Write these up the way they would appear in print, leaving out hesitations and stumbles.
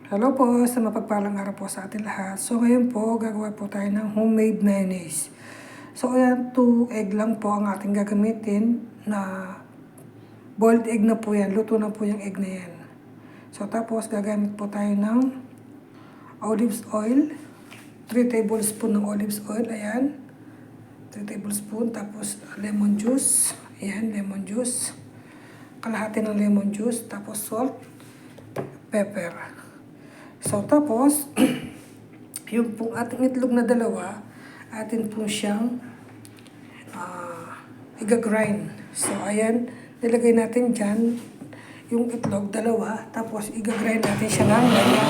Hello po, sa mapagpalang araw po sa atin lahat. So ngayon po, gagawa po tayo ng homemade mayonnaise. So ayan, 2 egg lang po ang ating gagamitin na boiled egg na po yan. Luto na po yung egg na yan. So tapos gagamit po tayo ng olive oil. 3 tablespoon ng olive oil, ayan. 3 tablespoon, tapos lemon juice. Ayan, lemon juice. Kalahati ng lemon juice, tapos salt, pepper. So, tapos, yung pong ating itlog na dalawa, atin po siyang iga-grind. So, ayan, nilagay natin dyan yung itlog, dalawa, tapos iga-grind natin siya ng ganyan.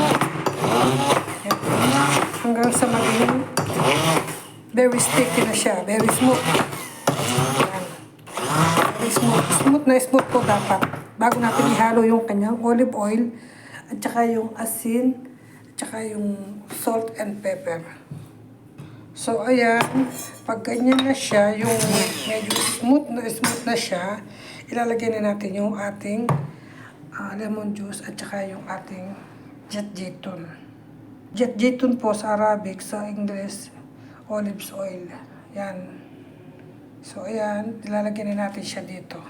Hanggang sa maging very sticky na siya, very smooth. Ayan. Very smooth. Smooth po dapat. Bago natin ihalo yung kanyang olive oil, at saka yung asin, at saka yung salt and pepper. So, ayan, pag ganyan na siya, yung medyo smooth na siya, ilalagay na natin yung ating lemon juice at saka yung ating jet jaytun. Jet jaytun po sa Arabic, sa English, olive oil. Yan. So, ayan, ilalagay na natin siya dito.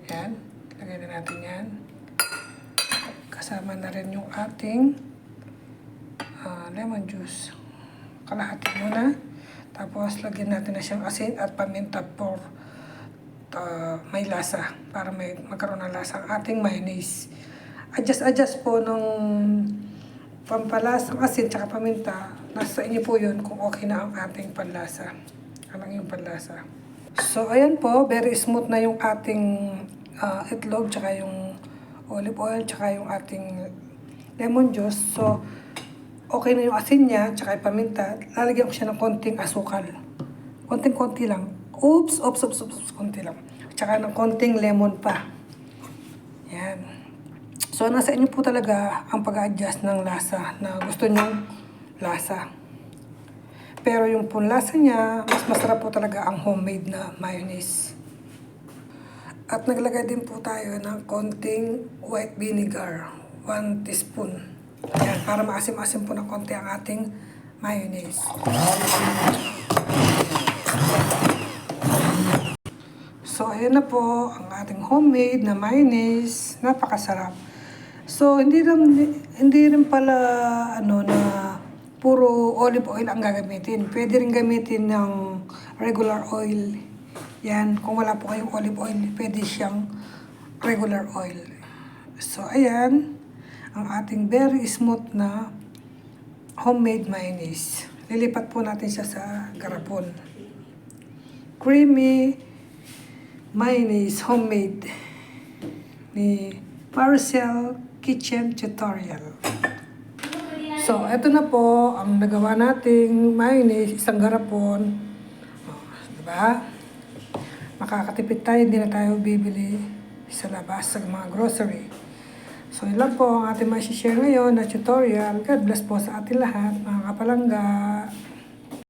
Yan, ilagay na natin yan. Kasama na rin yung ating lemon juice. Kalahati muna. Tapos, lagyan natin na siyang asin at paminta for may lasa. Para magkaroon ng lasa ang ating mayonnaise. Adjust po ng pampalasang asin at paminta. Nasa inyo po yun kung okay na ang ating panlasa. Anong yung panlasa. So, ayan po. Very smooth na yung ating itlog tsaka yung olive oil, tsaka yung ating lemon juice. So, okay na yung asin niya, tsaka yung paminta. Lalagyan ko siya ng konting asukal. Konting-konti lang. Oops, konti lang. Tsaka ng konting lemon pa. Yan. So, nasa inyo po talaga ang pag-adjust ng lasa na gusto nyong lasa. Pero yung punlasa niya, mas masarap po talaga ang homemade na mayonnaise. At naglagay din po tayo ng konting white vinegar, 1 teaspoon. Ayan, para maasim-asim po ng konti ang ating mayonnaise. So, ayan na po ang ating homemade na mayonnaise. Napakasarap. So, hindi rin pala na puro olive oil ang gagamitin. Pwede rin gamitin ng regular oil. Yan, kung wala po kayong olive oil, pwede siyang regular oil. So, ayan, ang ating very smooth na homemade mayonnaise. Lilipat po natin siya sa garapon. Creamy mayonnaise homemade ni Parcel Kitchen Tutorial. So, eto na po ang nagawa nating mayonnaise, isang garapon. Diba? Makakatipid tayo, hindi na tayo bibili sa labas sa mga grocery. So, yun lang po ang ating share ngayon na tutorial. God bless po sa ating lahat, mga kapalangga.